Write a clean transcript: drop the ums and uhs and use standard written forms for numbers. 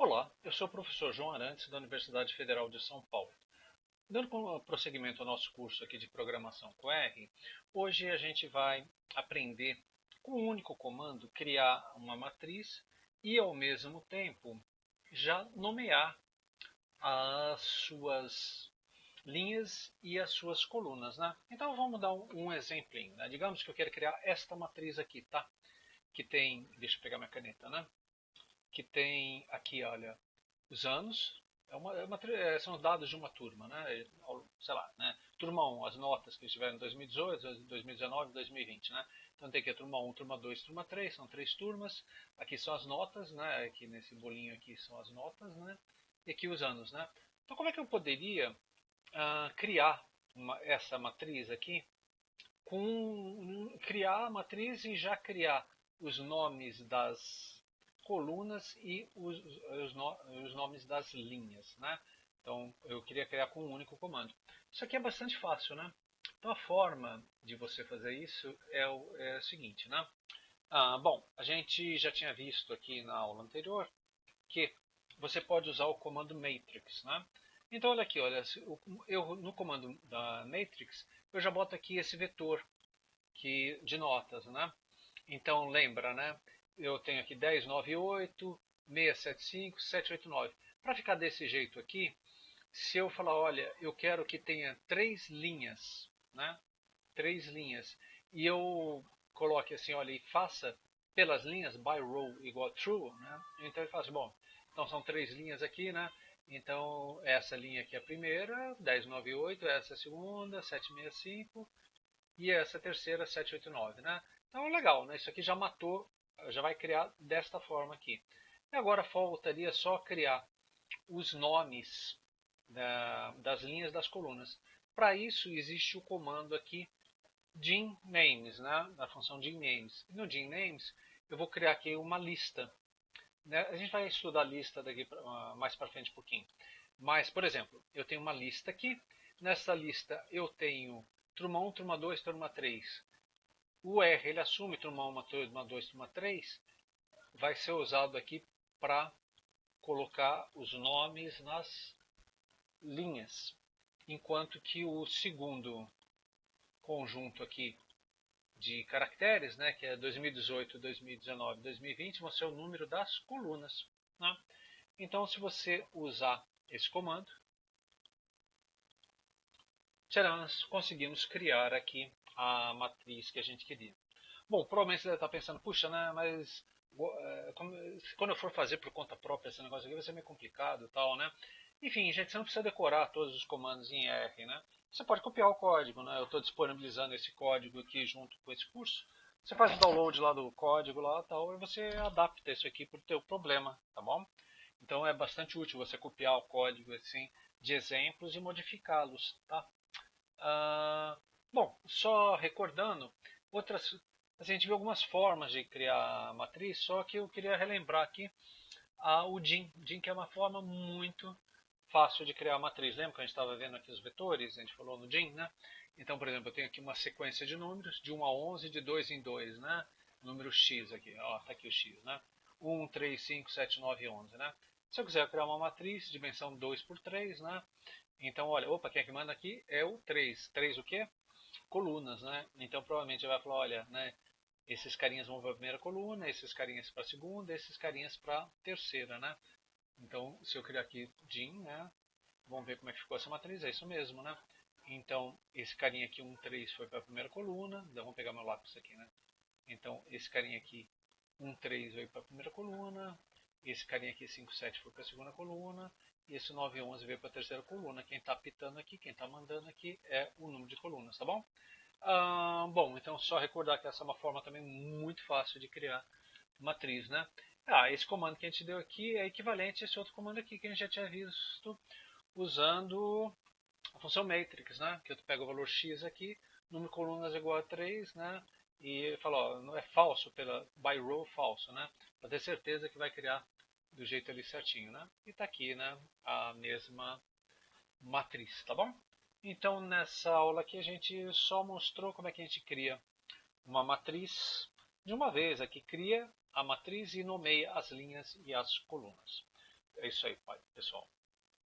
Olá, eu sou o professor João Arantes, da Universidade Federal de São Paulo. Dando prosseguimento ao nosso curso aqui de programação com R, hoje a gente vai aprender, com um único comando, criar uma matriz e, ao mesmo tempo, já nomear as suas linhas e as suas colunas, né? Então vamos dar um exemplinho, né? Digamos que eu quero criar esta matriz aqui, tá? Que tem, deixa eu pegar minha caneta, né? Que tem aqui, olha, os anos, são os dados de uma turma, né? Sei lá, né? Turma 1, as notas que estiveram em 2018, 2019, 2020, né? Então tem aqui a turma 1, turma 2, turma 3, são três turmas. Aqui são as notas, né? Aqui nesse bolinho aqui são as notas, né? E aqui os anos, né? Então como é que eu poderia criar essa matriz aqui criar a matriz e já criar os nomes das colunas e os nomes das linhas, né? Então eu queria criar com um único comando. Isso aqui é bastante fácil, né? Então a forma de você fazer isso é o seguinte, né? Bom, a gente já tinha visto aqui na aula anterior que você pode usar o comando matrix, né? Então olha aqui, olha, eu no comando da matrix eu já boto aqui esse vetor de notas, né? Então lembra, né? Eu tenho aqui 10, 9, 8, 675, 789. Para ficar desse jeito aqui, se eu falar, olha, eu quero que tenha três linhas, né? Três linhas, e eu coloque assim, olha, e faça pelas linhas by row igual true, né? Então eu faço, bom, então são três linhas aqui, né? Então essa linha aqui é a primeira, 10, 9, 8, essa é a segunda, 765, e essa terceira 789, né? Então legal, né? Isso aqui já matou, já vai criar desta forma aqui. E agora faltaria só criar os nomes das linhas das colunas. Para isso existe o comando aqui gnames, né? Da função gnames. E no gnames eu vou criar aqui uma lista, né? A gente vai estudar a lista daqui mais para frente um pouquinho. Mas, por exemplo, eu tenho uma lista aqui. Nessa lista eu tenho turma 1, turma 2, turma 3. O R ele assume turma 1, turma 2, turma 3. Vai ser usado aqui para colocar os nomes nas linhas. Enquanto que o segundo conjunto aqui de caracteres, né, que é 2018, 2019, 2020, vão ser o número das colunas, né? Então, se você usar esse comando, nós conseguimos criar aqui a matriz que a gente queria. Bom, provavelmente você deve estar pensando, puxa, né, mas quando eu for fazer por conta própria esse negócio aqui vai ser meio complicado e tal, né? Enfim, gente, você não precisa decorar todos os comandos em R, né? Você pode copiar o código, né? Eu estou disponibilizando esse código aqui junto com esse curso. Você faz o download lá do código lá tal, e você adapta isso aqui para o teu problema, tá bom? Então é bastante útil você copiar o código assim de exemplos e modificá-los, tá? Bom, só recordando, outras, a gente viu algumas formas de criar a matriz, só que eu queria relembrar aqui o DIN. DIN que é uma forma muito fácil de criar a matriz. Lembra que a gente estava vendo aqui os vetores? A gente falou no DIN, né? Então, por exemplo, eu tenho aqui uma sequência de números, de 1 a 11, de 2 em 2, né? Número X aqui, ó, tá aqui o X, né? 1, 3, 5, 7, 9, 11, né? Se eu quiser criar uma matriz, dimensão 2 por 3, né? Então, olha, opa, quem é que manda aqui é o 3. 3 o quê? Colunas, né? Então, provavelmente vai falar, olha, né? Esses carinhas vão para a primeira coluna, esses carinhas para a segunda, esses carinhas para a terceira, né? Então, se eu criar aqui DIN, né? Vamos ver como é que ficou essa matriz, é isso mesmo, né? Então, esse carinha aqui, 1, 3, foi para a primeira coluna. Então, vamos pegar meu lápis aqui, né? Então, esse carinha aqui, 1, 3, veio para a primeira coluna. Esse carinha aqui, 5, 7, foi para a segunda coluna. E esse 9, 11 veio para a terceira coluna. Quem está apitando aqui, quem está mandando aqui é o número de colunas, tá bom? Bom, então só recordar que essa é uma forma também muito fácil de criar matriz, né? Esse comando que a gente deu aqui é equivalente a esse outro comando aqui que a gente já tinha visto usando a função matrix, né? Que eu pego o valor x aqui, número de colunas é igual a 3, né? E falo, ó, não é falso pela by row falso, né? Para ter certeza que vai criar do jeito ali certinho, né? E está aqui, né? A mesma matriz, tá bom? Então nessa aula aqui a gente só mostrou como é que a gente cria uma matriz de uma vez. Aqui cria a matriz e nomeia as linhas e as colunas. É isso aí, pai, pessoal.